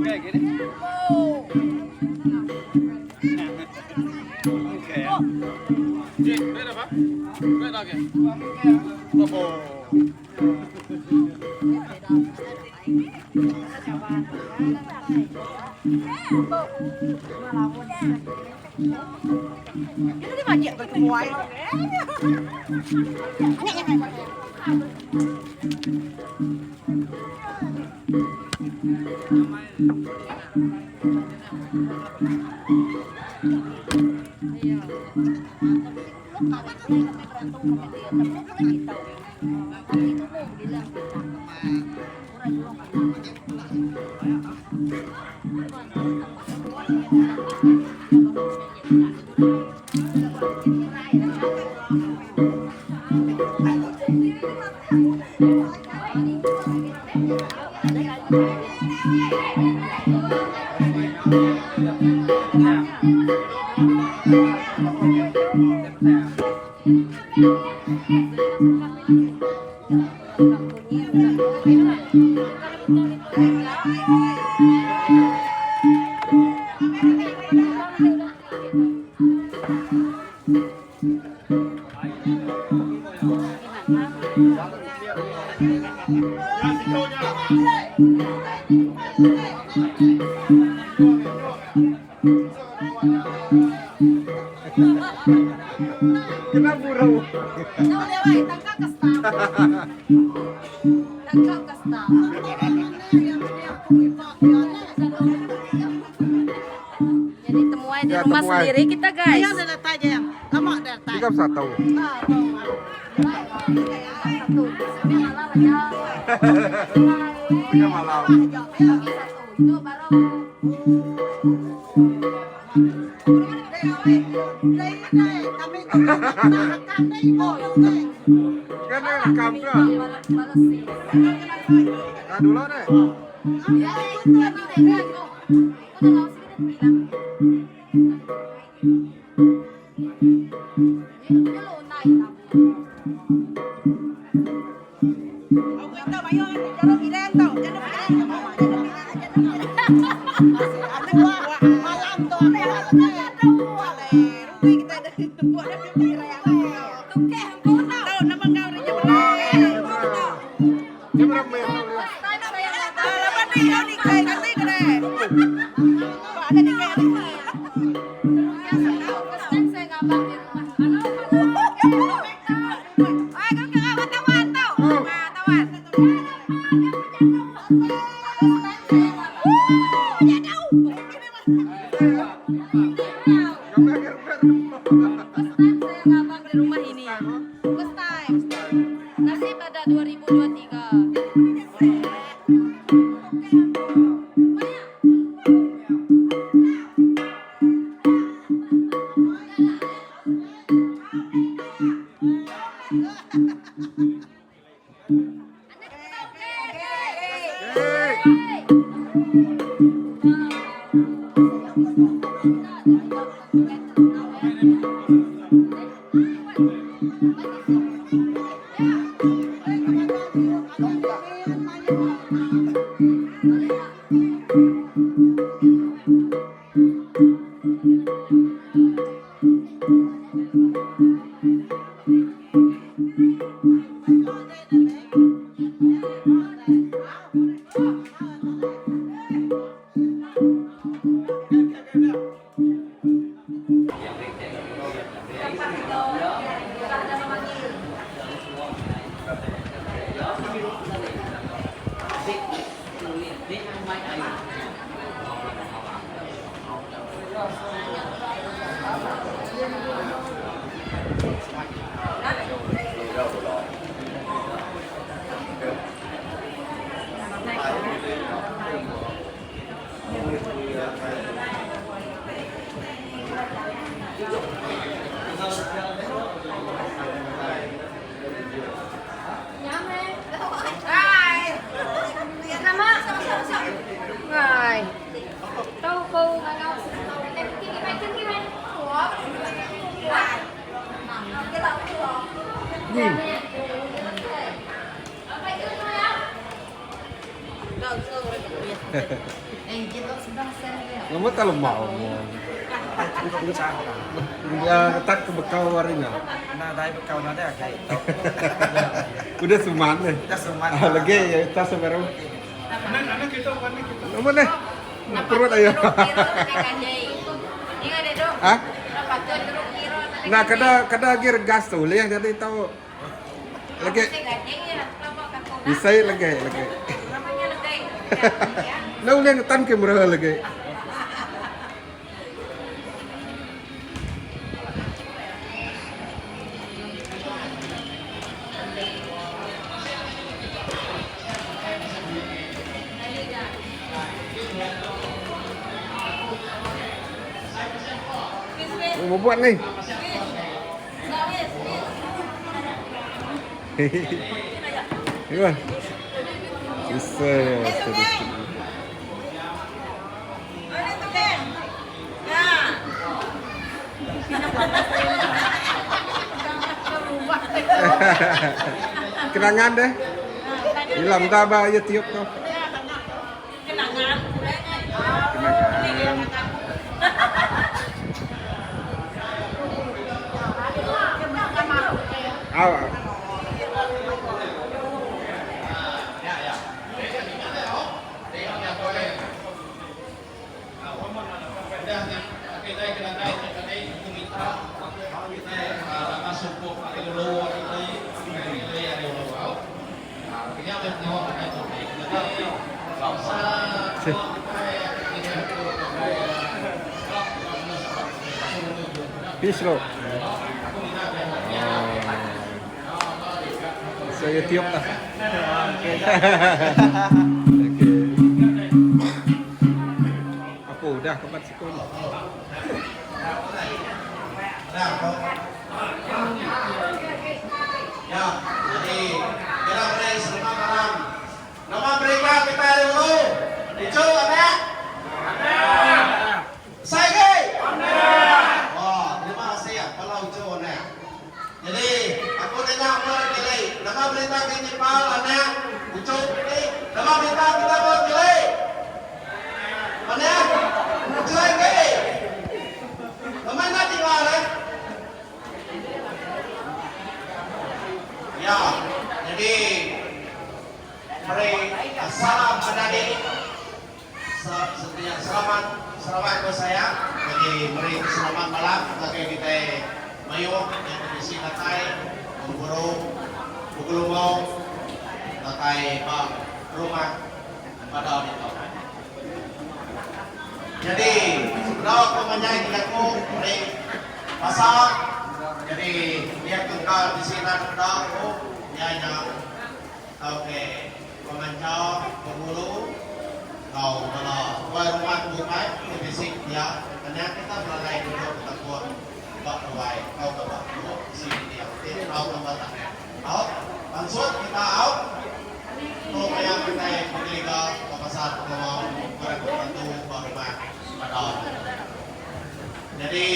Kayak gini. Kayak. Jek, beda pak? Beda kayak. Bobo. Itu di majak berkuai. Kena burau. Jadi temuan di rumah sendiri kita guys. Ayo dah tanya yang lama dah tanya. 31. Punya malam. Itu baru Kan rekam ke? balas sih. Nah dulu deh. Ya, itu lagi deh. Udah nggak usah kita bilang. Ini dulu naik tabu. Ông ta bao nhiêu cho nó bị đen tao, cho nó bị đen, cho nó bị đen, cho nó bị đen. Anh qua malam tuh, rugi kita buat dia pilih yang Oke, ampun. tahu nama kau ni je benar. Dia berapa yang Lepas ni kau ni kai nanti kena. Pak ada ni kai nanti. Kan saya ngabang di rumah. Ay, kau kena wartawan tau. Wartawan. Saya ngabang di rumah ini. First time. Nasib pada 2023. gitu sedang saya. Lama kalau mau. Ya ketak ke bekal warinya. Nah, dari bekau nada kayak. Udah suman deh. Kita semua. Lagi ya kita sekarang. Anak kita bukan kita. Lama deh. Perut ayo. Ah? Nah, kada gear gas tuh, lihat jadi tahu. Lagi. Bisa lagi. Nah, udah ngetan kamera lagi. Mau buat nih. Gimana? Bisa. Kenangan deh. Hilang tabah ya tiup tuh. Kenangan. Awak. Fish roll. Saya tiup lah. Oke. Apa udah kepat sekolah. Ya, jadi kita beri selamat malam. Nama mereka kita dulu. Ijo ada? Ada. Saya. Wah, terima kasih ya kalau Ijo ada. Jadi aku tanya apa jadi nama berita principal ada Ijo ini. Nama berita kita buat jadi. Mana? Ijo lagi. Kemana tinggal ya? Ya, jadi mari salam adik-adik. Selamat buat saya. Jadi mari selamat malam bagi kita mayu yang di sini natai guru bukulungo natai pak rumah pada itu. Jadi sebelum pemanjang kita mari masak. Jadi dia tinggal di sini tahu nyanya. Oke, pemanjang pemburu kau kalau rumah bukai fisik dia karena kita berlai dulu kita buat buat kau ke buat sini dia kau tambah tak out maksud kita out tuh kayak kita berliga ke pasar mau berbantu buat rumah pada jadi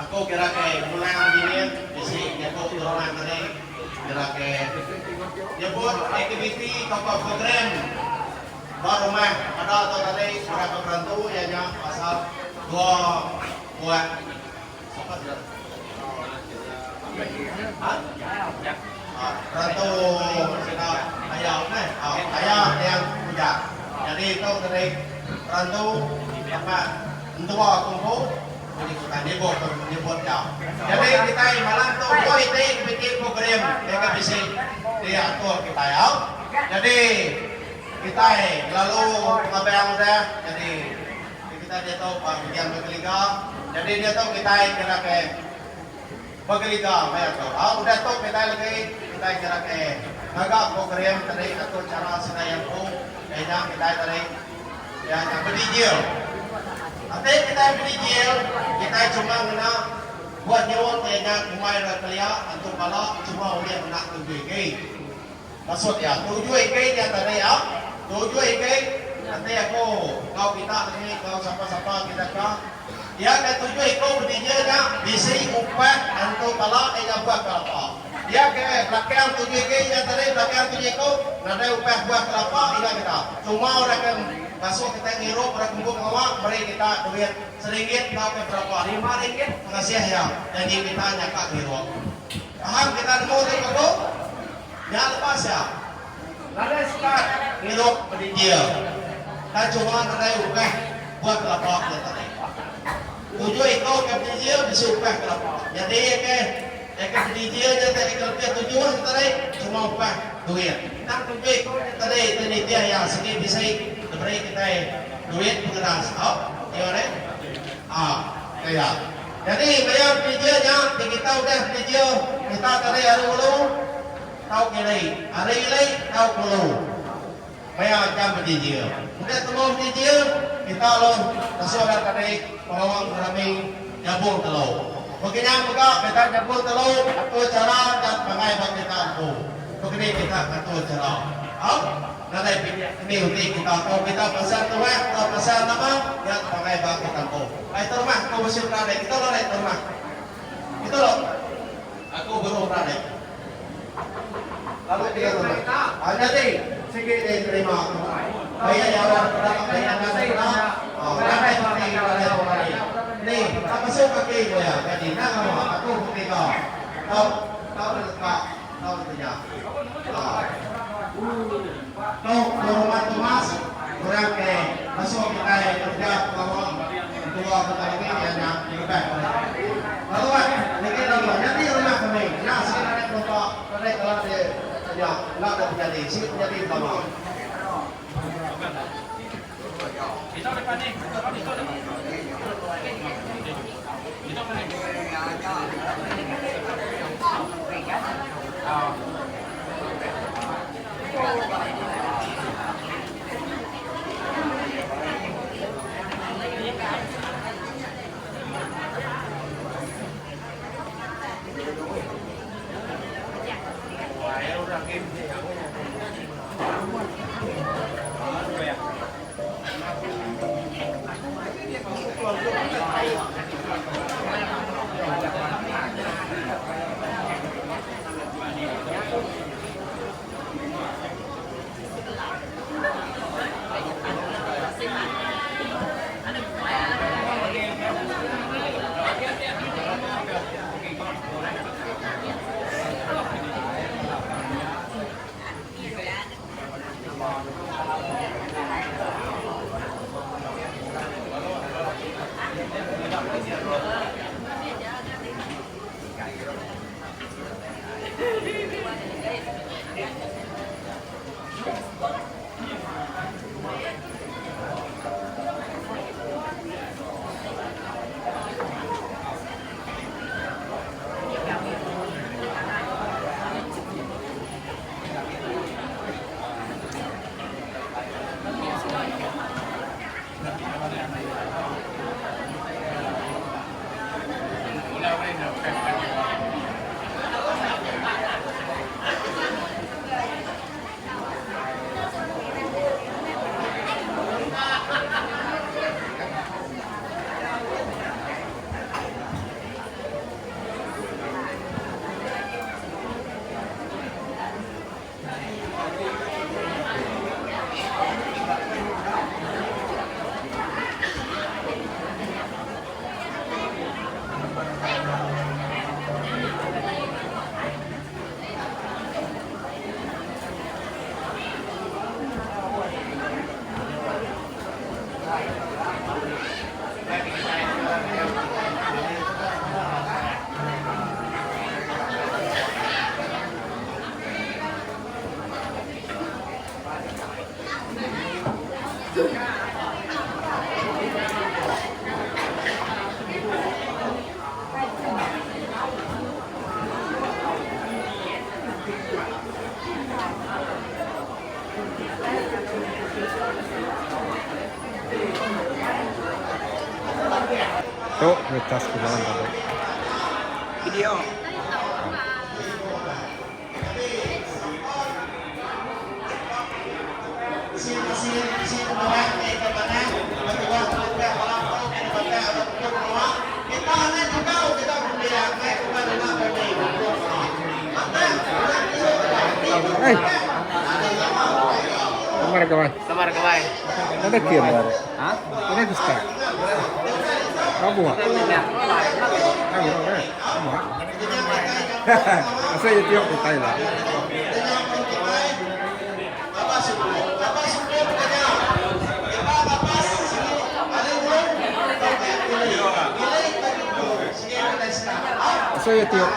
aku kira kayak mulai begini fisik dia kau rumah tadi kira kayak dia buat aktiviti kapal program baru rumah ada atau tadi berapa berantu ya nya pasal dua buat apa dia berantu sudah ayam ayam yang punya jadi itu tadi berantu apa dua kumpul kita dibot ya jadi kita malam tuh boy bikin program mereka bisa diatur kita ya jadi kita lalu pengabayang udah jadi kita dia tahu bagian berliga jadi dia tahu kita kira ke berliga bayar tahu udah tahu kita lagi kita kira ke agak program tadi atau cara senayang kayaknya kita tadi yang berdijil nanti kita berdijil kita cuma guna buat nyawon kayaknya kumai rakyat untuk kalau cuma udah nak tujuh maksud ya tujuh dia tadi ya tujuh nanti aku kau kita ini kau siapa kita kau dia ada tujuh berdiri dah bisa upah untuk kalau buat apa Dia ke belakang tujuh ke yang tadi belakang tujuh ko nada upah buah kelapa ila kita. Cuma orang kan masuk kita ngirup orang kumpul ngawak beri kita duit seringgit sampai berapa 5 ringgit pengasih ya. Jadi kita nyakak ngirup. Paham kita nemu tu kau? Jangan lepas ya. Nada sekat ngirup berdijil. Dan cuma nada upah buah kelapa yang tadi. Tujuh ekor ke berdijil bisa upah kelapa. Jadi ke Eka dia jadi ikan tujuan tadi cuma upah duit. Nang tujuh ekor tadi dia yang sini bisa diberi kita duit pengeras. Oh, gimana? Kayak. Jadi bayar videonya kita udah video kita tadi hari dulu tahu kiri, hari ini tahu dulu. Bayar jam video. Udah temu video kita lo sesuatu tadi orang kami jabung telur. Begini juga kita jemput telur atau cara dan pengai bagi kita aku. Begini kita atur cara. Nanti ini nanti kita kalau kita pesan tuh atau pesan apa ya pengai bagi kita aku. Itu rumah kau mesti berada kita loh itu rumah. Itu loh. Aku baru berada. Lalu dia rumah. Jadi sedikit terima. Bayar jawab bayar nasi. Berada seperti berada. Nih, apa sih pakai ya? Jadi nak aku pakai kau. Tahu tak? Tahu tidak? Tahu rumah Thomas orang ke masuk kita kerja kawan dua kita ini yang lebih. Lalu lagi nanti rumah kami. Nah sekarang untuk kalau dia ya nak terjadi sih terjadi apa? Itu depan ni, itu depan. Tuh, ngecas ke jalan tadi. Video. Kita Kamar kawan. Kamar kawai. Ada kian ya. Hah? Ini kusta. Kamu ah. Kamu kan? Kamu ah. Saya tiap di Thailand. Saya tiap.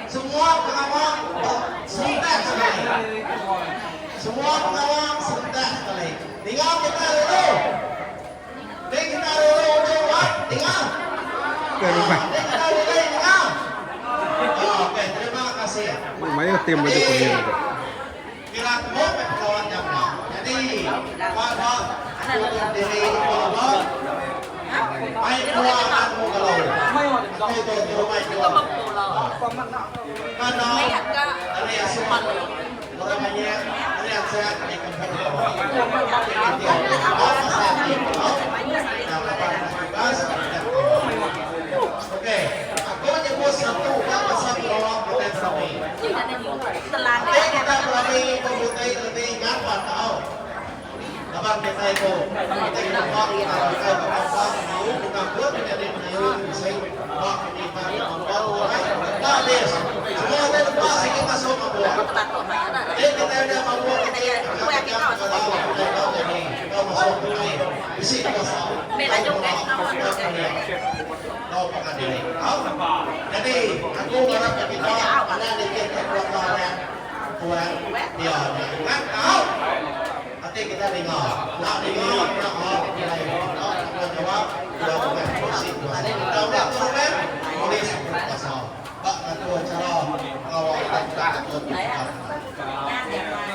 Semua pengawal sebentar sekali. Semua pengawal sebentar sekali. Tinggal kita dulu. Kita dulu jawab. Tinggal. Terima. Kita dulu tinggal. Oke, terima kasih. Lumayan tim baju kuning itu. Kira mau pengawal jamnya. Jadi Pak untuk diri Pak. Mai keluar aku kalau. Itu mai keluar. Karena ada yang sempat orangnya ada yang sehat di Oke, aku nyebut satu pasal peluang potensi. Tapi kita berani membutuhkan lebih gampang tahu. Abang kita itu, kita bukan buat menjadi penyayang bisa buat kita habis. Semua ada lupa sedikit masuk ke bawah. Jadi kita ada membuat kita masuk ke air. Bisi kita sah. Kau pakai diri. Jadi aku harap kita ada dikit keluarga Tuhan dia ingat tahu. Nanti kita dengar. Nak dengar, nak kita jawab. Kita bukan kursi. Kita udah turun, boleh sebut pasal. Pak ketua cara pengawal kita ketua.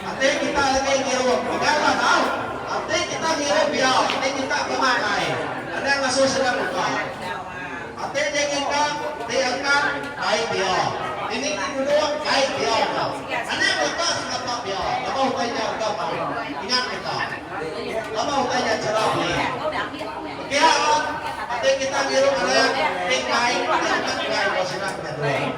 Nanti kita lagi ngirim, jangan tahu. Nanti kita ngirim biar, nanti kita kemakai. Ada yang masuk sedang buka. Nanti dia kita diangkat baik dia. Ini kedua baik dia. Ada yang buka siapa dia. Apa hutanya agama? Ingat kita. Apa hutanya cara ini? Oke, nanti kita ngirim ada yang baik, diangkat baik. Silakan.